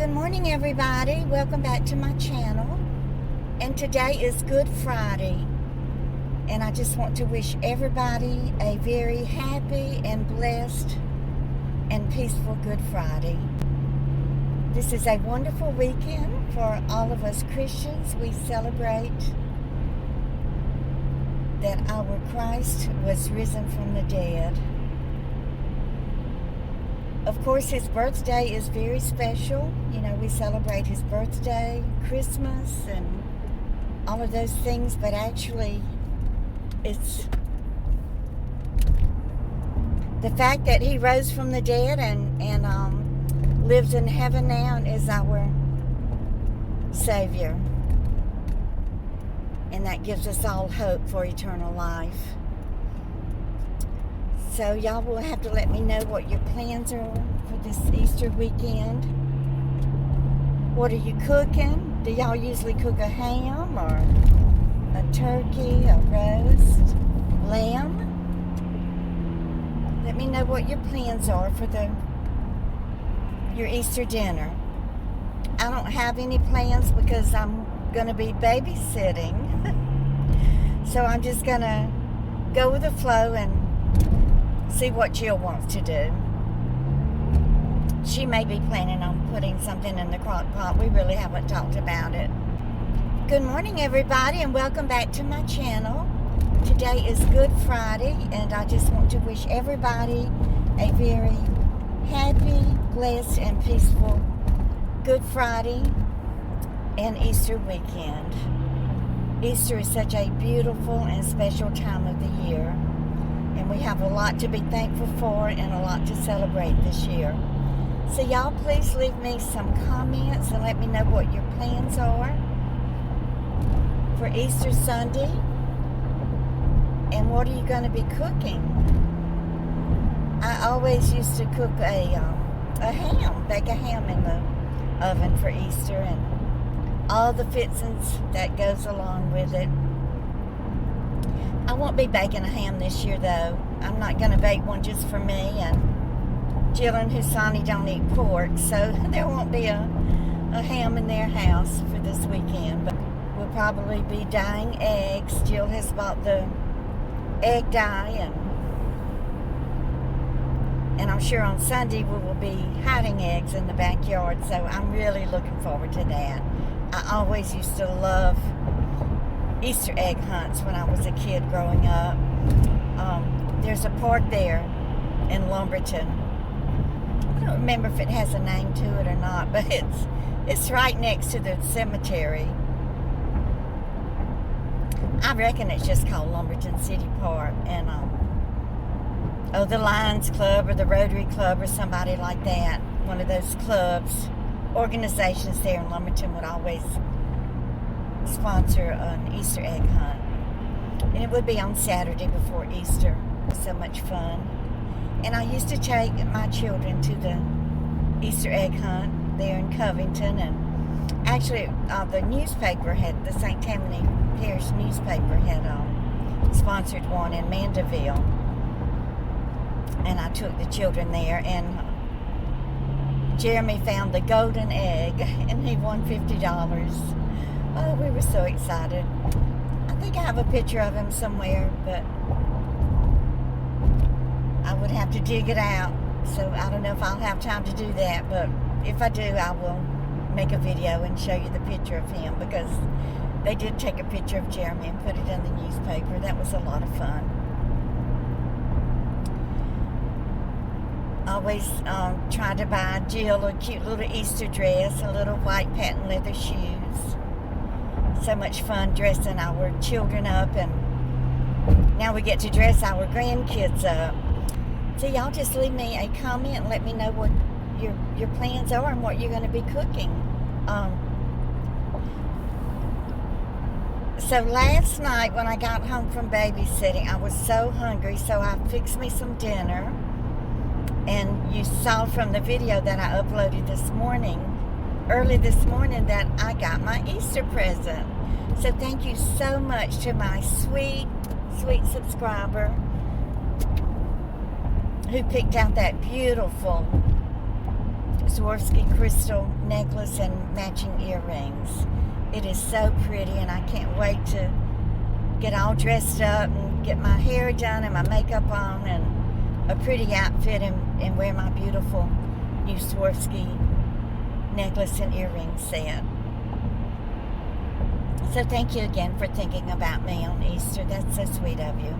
Good morning, everybody. Welcome back to my channel. And today is Good Friday. And I just want to wish everybody a very happy and blessed and peaceful Good Friday. This is a wonderful weekend for all of us Christians. We celebrate that our Christ was risen from the dead. Of course, his birthday is very special. You know, we celebrate his birthday, Christmas, and all of those things, but actually, it's the fact that he rose from the dead and lives in heaven now and is our Savior. And that gives us all hope for eternal life. So y'all will have to let me know what your plans are for this Easter weekend. What are you cooking? Do y'all usually cook a ham or a turkey, a roast, lamb? Let me know what your plans are for your Easter dinner. I don't have any plans because I'm going to be babysitting. So I'm just going to go with the flow and see what Jill wants to do. She may be planning on putting something in the crock pot. We really haven't talked about it. Good morning, everybody, and welcome back to my channel. Today is Good Friday, and I just want to wish everybody a very happy, blessed, and peaceful Good Friday and Easter weekend. Easter is such a beautiful and special time of the year. And we have a lot to be thankful for and a lot to celebrate this year. So y'all please leave me some comments and let me know what your plans are for Easter Sunday. And what are you going to be cooking? I always used to cook bake a ham in the oven for Easter and all the fixings that goes along with it. I won't be baking a ham this year, though. I'm not going to bake one just for me, and Jill and Husani don't eat pork, so there won't be a ham in their house for this weekend. But we'll probably be dyeing eggs. Jill has bought the egg dye, and I'm sure on Sunday we will be hiding eggs in the backyard, so I'm really looking forward to that. I always used to love Easter egg hunts when I was a kid growing up. There's a park there in Lumberton. I don't remember if it has a name to it or not, but it's right next to the cemetery. I reckon it's just called Lumberton City Park. And the Lions Club or the Rotary Club or somebody like that, one of those clubs, organizations there in Lumberton would always sponsor an Easter egg hunt, and it would be on Saturday before Easter. So much fun. And I used to take my children to the Easter egg hunt there in Covington, and actually the newspaper had, the St. Tammany Parish newspaper had sponsored one in Mandeville, and I took the children there, and Jeremy found the golden egg and he won $50. Oh, we were so excited. I think I have a picture of him somewhere, but I would have to dig it out. So I don't know if I'll have time to do that, but if I do, I will make a video and show you the picture of him, because they did take a picture of Jeremy and put it in the newspaper. That was a lot of fun. Always tried to buy Jill a cute little Easter dress, a little white patent leather shoes. So much fun dressing our children up, and now we get to dress our grandkids up. So y'all just leave me a comment and let me know what your plans are and what you're going to be cooking. So last night when I got home from babysitting, I was so hungry, so I fixed me some dinner. And you saw from the video that I uploaded early this morning, that I got my Easter present. So thank you so much to my sweet, sweet subscriber who picked out that beautiful Swarovski crystal necklace and matching earrings. It is so pretty, and I can't wait to get all dressed up and get my hair done and my makeup on and a pretty outfit and wear my beautiful new Swarovski necklace and earring set. So thank you again for thinking about me on Easter. That's so sweet of you.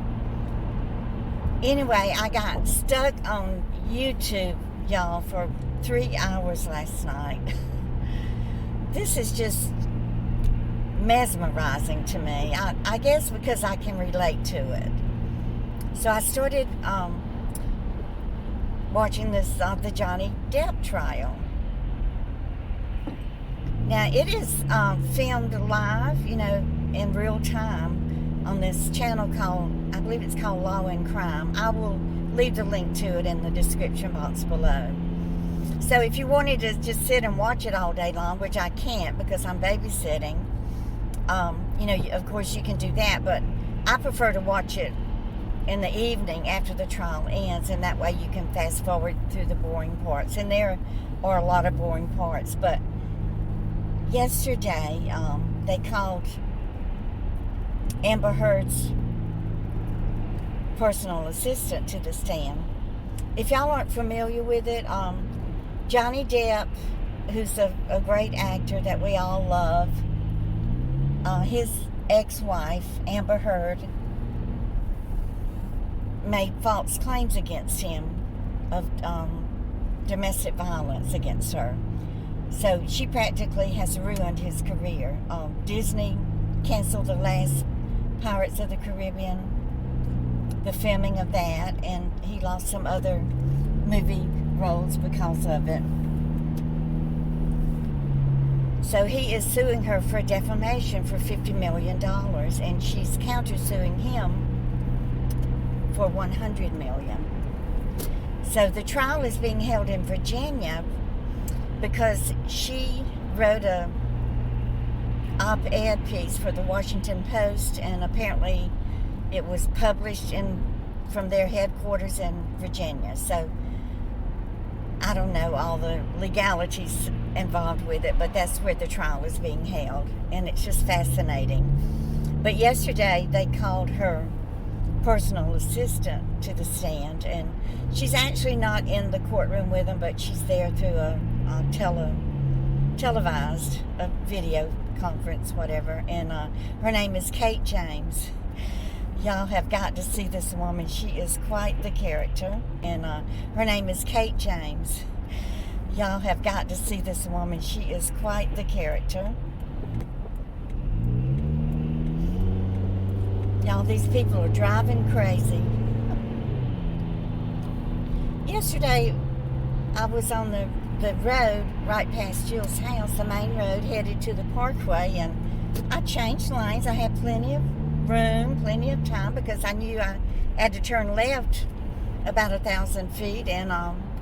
Anyway, I got stuck on YouTube, y'all, for 3 hours last night. This is just mesmerizing to me. I guess because I can relate to it. So I started watching this the Johnny Depp trial. Now it is filmed live, in real time on this channel called, I believe it's called Law and Crime. I will leave the link to it in the description box below. So if you wanted to just sit and watch it all day long, which I can't because I'm babysitting, of course you can do that, but I prefer to watch it in the evening after the trial ends, and that way you can fast forward through the boring parts. And there are a lot of boring parts, but yesterday they called Amber Heard's personal assistant to the stand. If y'all aren't familiar with it, Johnny Depp, who's a great actor that we all love, his ex-wife, Amber Heard, made false claims against him of domestic violence against her. So she practically has ruined his career. Disney canceled the last Pirates of the Caribbean, the filming of that, and he lost some other movie roles because of it. So he is suing her for defamation for $50 million, and she's countersuing him for $100 million. So the trial is being held in Virginia because she wrote a op-ed piece for the Washington Post, and apparently it was published from their headquarters in Virginia. So I don't know all the legalities involved with it, but that's where the trial is being held, and it's just fascinating. But yesterday they called her personal assistant to the stand, and she's actually not in the courtroom with them, but she's there through a televised video conference, whatever, and her name is Kate James. Y'all have got to see this woman. She is quite the character, and her name is Kate James. Y'all have got to see this woman. She is quite the character. Y'all, these people are driving crazy. Yesterday, I was on the road right past Jill's house, the main road, headed to the parkway, and I changed lanes. I had plenty of room, plenty of time, because I knew I had to turn left about 1,000 feet and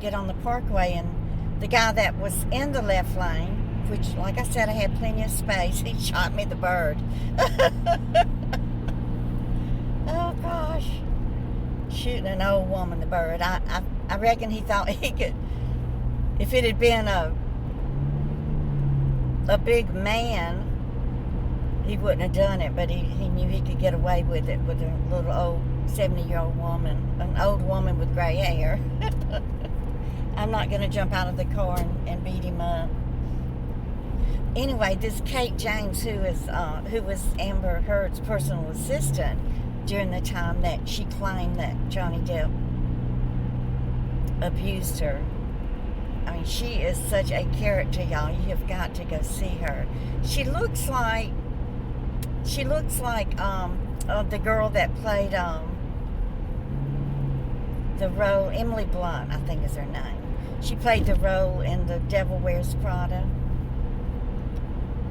get on the parkway. And the guy that was in the left lane, which, like I said, I had plenty of space, he shot me the bird. Oh gosh, shooting an old woman the bird. I reckon he thought he could, if it had been a big man, he wouldn't have done it, but he knew he could get away with it with a little old 70-year-old woman, an old woman with gray hair. I'm not going to jump out of the car and beat him up. Anyway, this Kate James, who was Amber Heard's personal assistant during the time that she claimed that Johnny Depp abused her. I mean, she is such a character, y'all. You have got to go see her. She looks like the girl that played the role, Emily Blunt, I think is her name. She played the role in The Devil Wears Prada.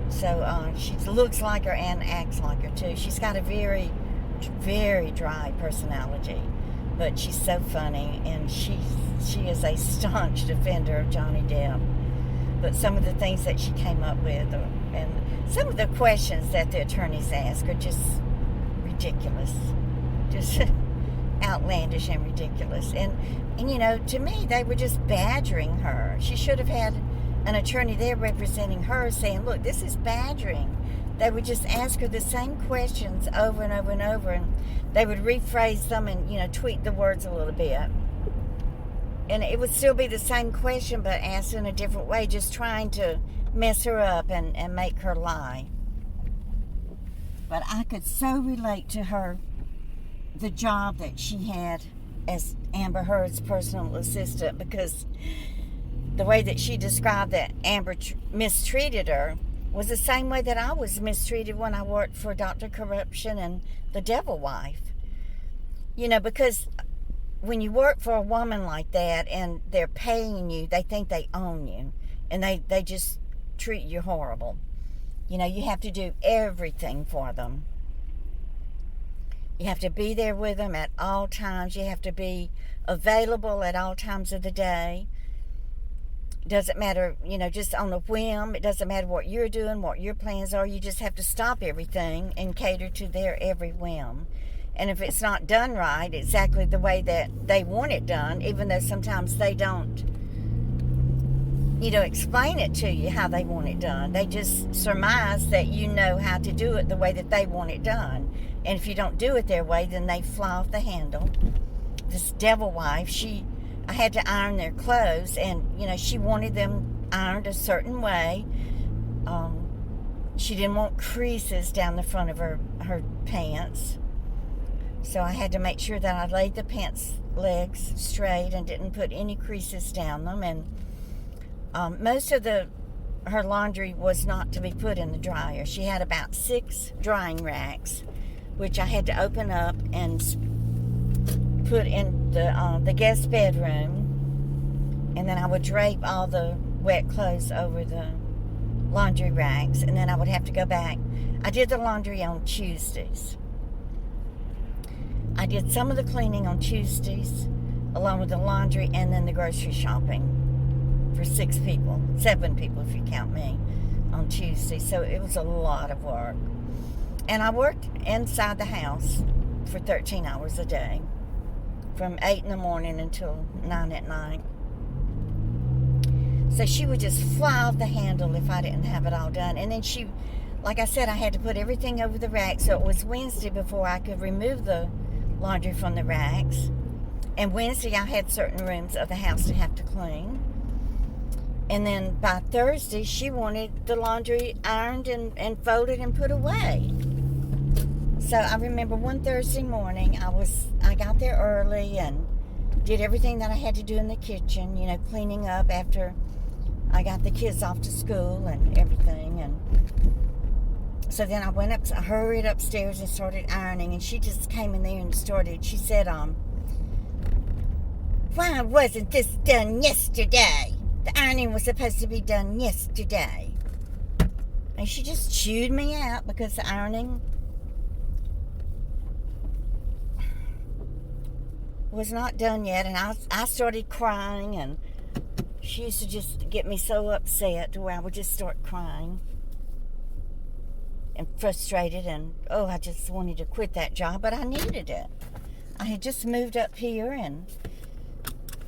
So she looks like her and acts like her too. She's got a very, very dry personality, but she's so funny, and she is a staunch defender of Johnny Depp. But some of the things that she came up with, and some of the questions that the attorneys ask, are just ridiculous, just outlandish and ridiculous. And you know, to me, they were just badgering her. She should have had an attorney there representing her saying, look, this is badgering. They would just ask her the same questions over and over and over, and they would rephrase them and, you know, tweak the words a little bit. And it would still be the same question, but asked in a different way, just trying to mess her up and make her lie. But I could so relate to her, the job that she had as Amber Heard's personal assistant, because the way that she described that Amber mistreated her was the same way that I was mistreated when I worked for Dr. Corruption and The Devil Wife. You know, because when you work for a woman like that and they're paying you, they think they own you. And they just treat you horrible. You know, you have to do everything for them. You have to be there with them at all times. You have to be available at all times of the day. Doesn't matter, you know, just on a whim. It doesn't matter what you're doing, what your plans are. You just have to stop everything and cater to their every whim. And if it's not done right, exactly the way that they want it done, even though sometimes they don't, you know, explain it to you how they want it done. They just surmise that you know how to do it the way that they want it done. And if you don't do it their way, then they fly off the handle. This Devil Wife, I had to iron their clothes, and, you know, she wanted them ironed a certain way. She didn't want creases down the front of her pants. So I had to make sure that I laid the pants legs straight and didn't put any creases down them. And most of her laundry was not to be put in the dryer. She had about 6 drying racks, which I had to open up and put in the guest bedroom, and then I would drape all the wet clothes over the laundry racks, and then I would have to go back. I did the laundry on Tuesdays. I did some of the cleaning on Tuesdays, along with the laundry and then the grocery shopping for 6 people, 7 people if you count me, on Tuesday. So it was a lot of work. And I worked inside the house for 13 hours a day, from 8 in the morning until 9 at night. So she would just fly off the handle if I didn't have it all done. And then she, like I said, I had to put everything over the rack. So it was Wednesday before I could remove the laundry from the racks. And Wednesday I had certain rooms of the house to have to clean. And then by Thursday she wanted the laundry ironed and folded and put away. So I remember one Thursday morning, I got there early and did everything that I had to do in the kitchen, you know, cleaning up after I got the kids off to school and everything. And so then I hurried upstairs and started ironing, and she just came in there and she said, why wasn't this done yesterday? The ironing was supposed to be done yesterday. And she just chewed me out because the ironing was not done yet. And I started crying, and she used to just get me so upset to where I would just start crying and frustrated, and I just wanted to quit that job, but I needed it. I had just moved up here and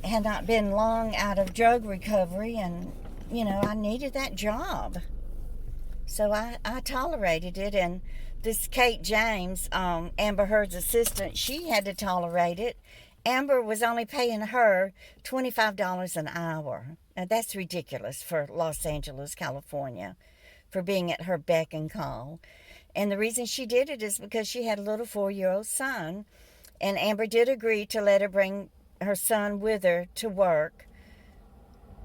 had not been long out of drug recovery, and you know, I needed that job. So I tolerated it. And this Kate James, Amber Heard's assistant, she had to tolerate it. Amber was only paying her $25 an hour. Now that's ridiculous for Los Angeles, California, for being at her beck and call. And the reason she did it is because she had a little 4-year-old son, and Amber did agree to let her bring her son with her to work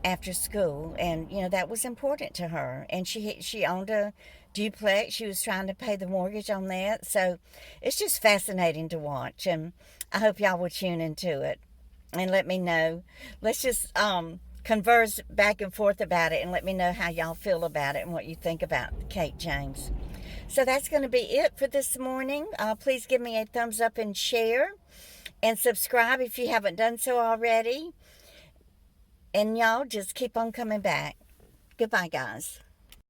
after school. And you know, that was important to her. And she owned a duplex. She was trying to pay the mortgage on that. So it's just fascinating to watch, and I hope y'all will tune into it and let me know. Let's just converse back and forth about it and let me know how y'all feel about it and what you think about Kate James. So that's going to be it for this morning. Please give me a thumbs up and share, and subscribe if you haven't done so already. And y'all just keep on coming back. Goodbye, guys.